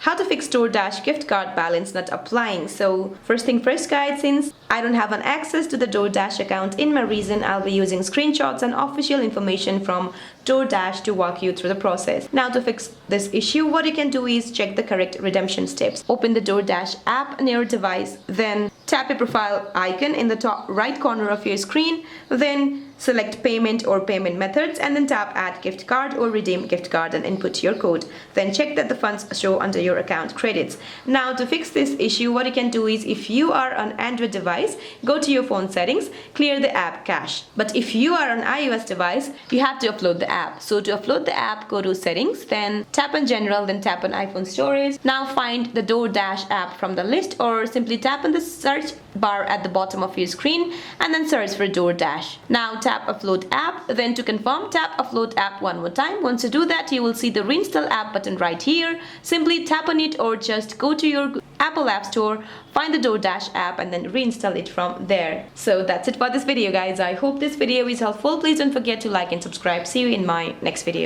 how to fix DoorDash gift card balance not applying. So first thing first guys, since I don't have an access to the DoorDash account in my region, I'll be using screenshots and official information from DoorDash to walk you through the process. Now to fix this issue, what you can do is check the correct redemption steps. Open the DoorDash app on your device, then tap your profile icon in the top right corner of your screen, then select payment or payment methods and then tap add gift card or redeem gift card and input your code. Then check that the funds show under your account credits. Now to fix this issue, what you can do is if you are on Android device, go to your phone settings, clear the app cache. But if you are on iOS device, you have to upload the app. So to upload the app, go to settings, then tap on general, then tap on iPhone storage. Now find the DoorDash app from the list or simply tap on the search bar at the bottom of your screen and then search for DoorDash. Now tap upload app, then to confirm tap upload app one more time. Once you do that, you will see the reinstall app button right here. Simply tap on it or just go to your Apple App Store, find the DoorDash app and then reinstall it from there. So that's it for this video guys. I hope this video is helpful. Please don't forget to like and subscribe. See you in my next video.